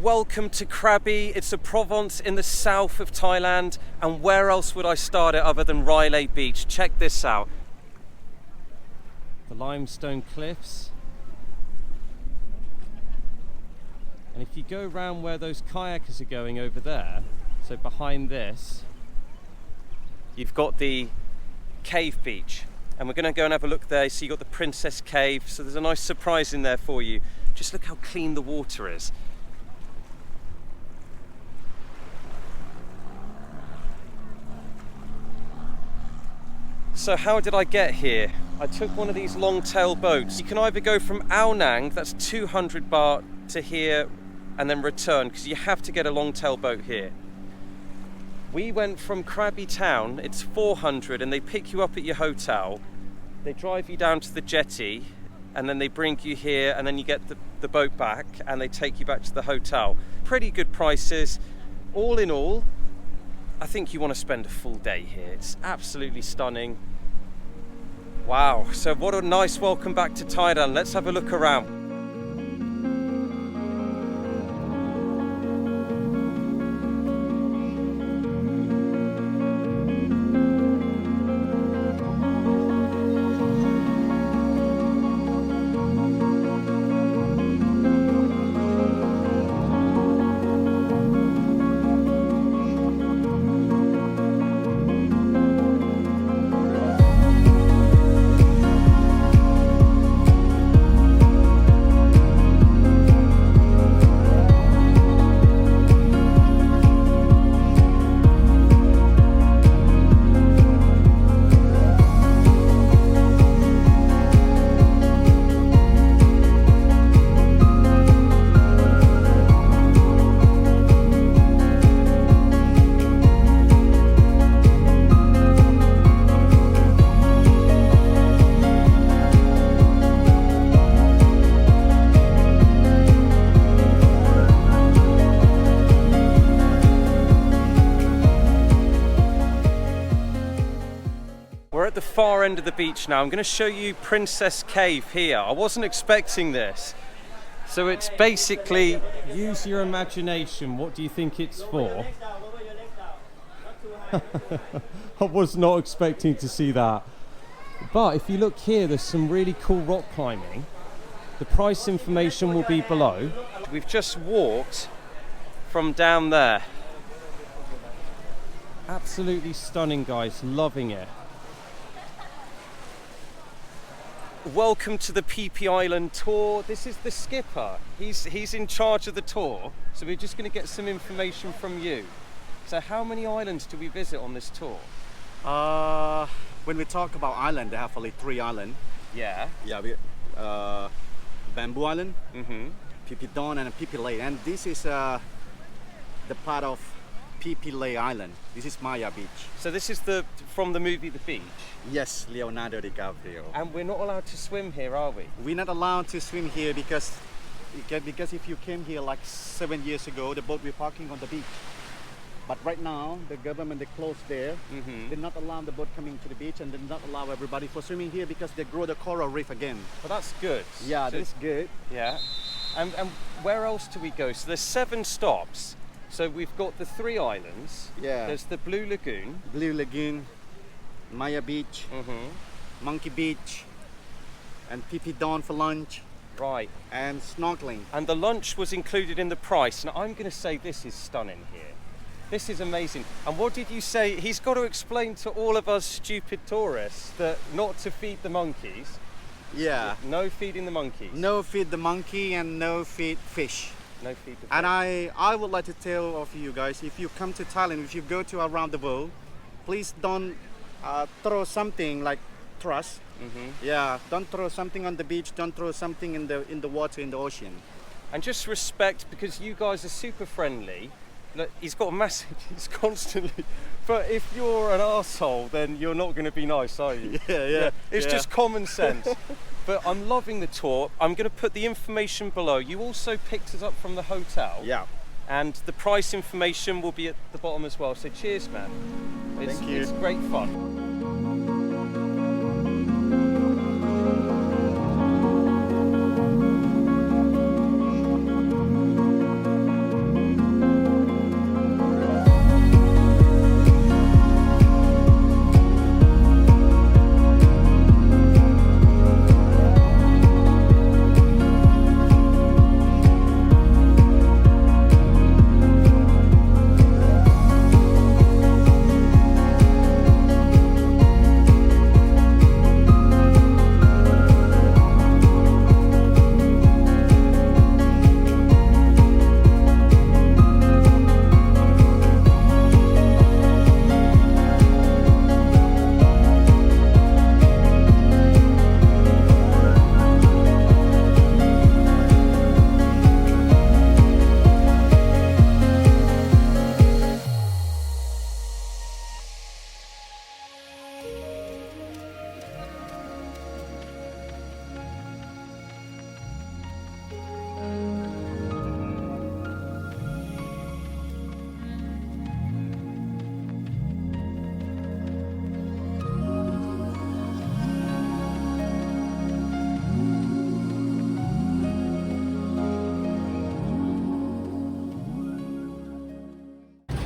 welcome to Krabi. It's a province in the south of Thailand, and where else would I start it other than Railay Beach? Check this out. The limestone cliffs. And if you go around where those kayakers are going over there, so behind this, you've got the cave beach. And we're going to go and have a look there. So you've got the Princess Cave. So there's a nice surprise in there for you. Just look how clean the water is. So how did I get here? I took one of these long tail boats. You can either go from Ao Nang, that's 200 baht, to here and then return, because you have to get a long tail boat here. We went from Krabi town, it's 400, and they pick you up at your hotel. They drive you down to the jetty, and then they bring you here, and then you get the boat back, and they take you back to the hotel. Pretty good prices. All in all, I think you want to spend a full day here. It's absolutely stunning. Wow, so what a nice welcome back to Thailand. Let's have a look around. We're at the far end of the beach now. I'm going to show you Princess Cave here. I wasn't expecting this. So it's basically, use your imagination. What do you think it's for? I was not expecting to see that. But if you look here, there's some really cool rock climbing. The price information will be below. We've just walked from down there. Absolutely stunning, guys. Loving it. Welcome to the Phi Phi Island tour. This is the skipper. He's in charge of the tour. So we're just going to get some information from you. So how many islands do we visit on this tour? When we talk about island, they have only 3 islands. Yeah. Yeah, Bamboo Island, Phi Phi Don, and Phi Phi Lay. And this is the part of Phi Phi Lay Island. This is Maya Beach. So this is from the movie The Beach? Yes, Leonardo DiCaprio. And we're not allowed to swim here, are we? We're not allowed to swim here because if you came here like 7 years ago, the boat were parking on the beach. But right now, the government, they closed there. They're not allowing the boat coming to the beach, and they not allow everybody for swimming here because they grow the coral reef again. Well, that's good. Yeah, so that's good. Yeah. And where else do we go? So there's 7 stops. So we've got the 3 islands. Yeah. There's the Blue Lagoon. Blue Lagoon, Maya Beach, Monkey Beach, and Phi Phi Don for lunch. Right. And snorkeling. And the lunch was included in the price. Now I'm going to say this is stunning here. This is amazing. And what did you say? He's got to explain to all of us stupid tourists that not to feed the monkeys. Yeah. No feeding the monkeys. No feed the monkey and no feed fish. No feed the fish. And I would like to tell of you guys, if you come to Thailand, if you go to around the world, please don't throw something like trash. Yeah, don't throw something on the beach. Don't throw something in the water, in the ocean. And just respect, because you guys are super friendly. Look, he's got a message. He's constantly. But if you're an arsehole, then you're not going to be nice, are you? Yeah. It's just common sense. But I'm loving the tour. I'm going to put the information below. You also picked us up from the hotel. Yeah. And the price information will be at the bottom as well. So cheers, man. Thank you. It's great fun.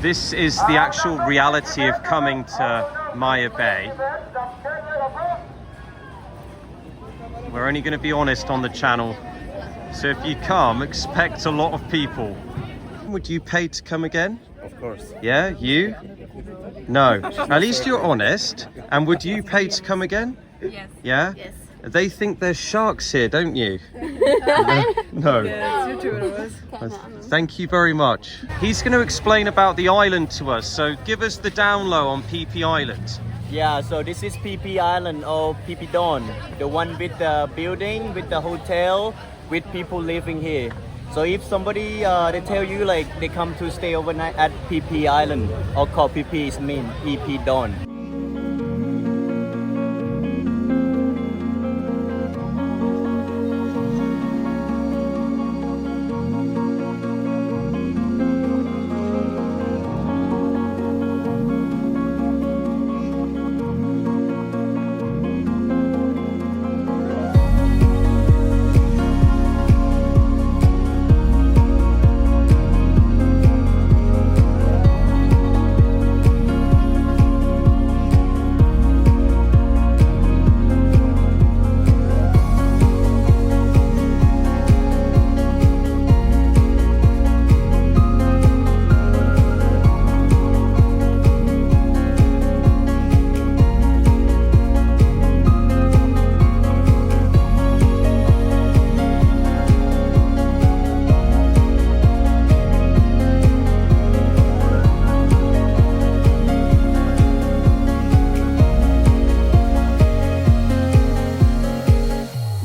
This is the actual reality of coming to Maya Bay. We're only going to be honest on the channel, so if you come, expect a lot of people. Would you pay to come again? Of course. Yeah, you? No. At least you're honest. And would you pay to come again? Yes. Yeah? Yes. They think there's sharks here, don't you? No. Thank you very much. He's going to explain about the island to us, so give us the down low on Phi Phi Island. Yeah, so this is Phi Phi Island or Phi Phi Don, the one with the building, with the hotel, with people living here. So if somebody they tell you like they come to stay overnight at Phi Phi Island or called Phi Phi, it means Phi Phi Don.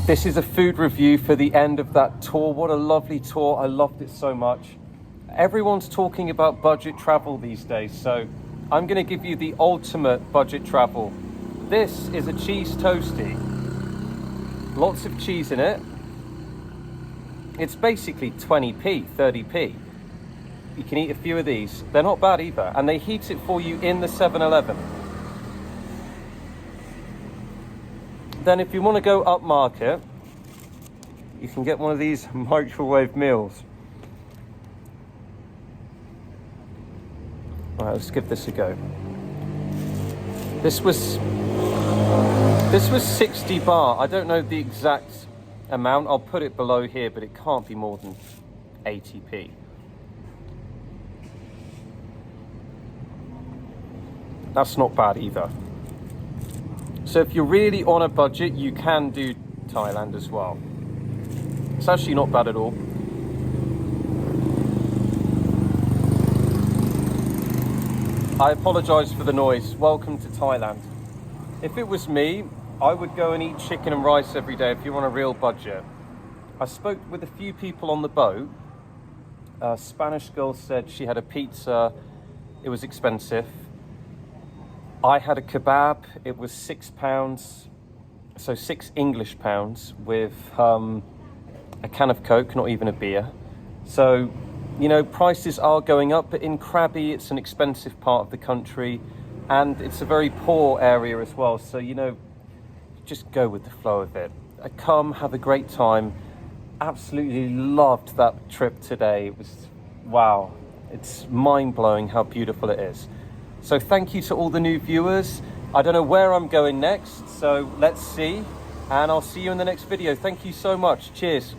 This is a food review for the end of that tour. What a lovely tour. I loved it so much. Everyone's talking about budget travel these days, so I'm going to give you the ultimate budget travel. This is a cheese toastie. Lots of cheese in it. It's basically 20p, 30p. You can eat a few of these. They're not bad either. And they heat it for you in the 7-Eleven. Then if you want to go upmarket, you can get one of these microwave meals. All right, let's give this a go. This was 60 baht. I don't know the exact amount. I'll put it below here, but it can't be more than 80p. That's not bad either. So if you're really on a budget, you can do Thailand as well. It's actually not bad at all. I apologise for the noise. Welcome to Thailand. If it was me, I would go and eat chicken and rice every day if you're on a real budget. I spoke with a few people on the boat. A Spanish girl said she had a pizza. It was expensive. I had a kebab. It was £6, so £6 with a can of Coke, not even a beer. So, you know, prices are going up, but in Krabi, it's an expensive part of the country, and it's a very poor area as well. So, you know, just go with the flow of it. Come, have a great time. Absolutely loved that trip today. It was, wow, it's mind-blowing how beautiful it is. So thank you to all the new viewers. I don't know where I'm going next, so let's see. And I'll see you in the next video. Thank you so much. Cheers.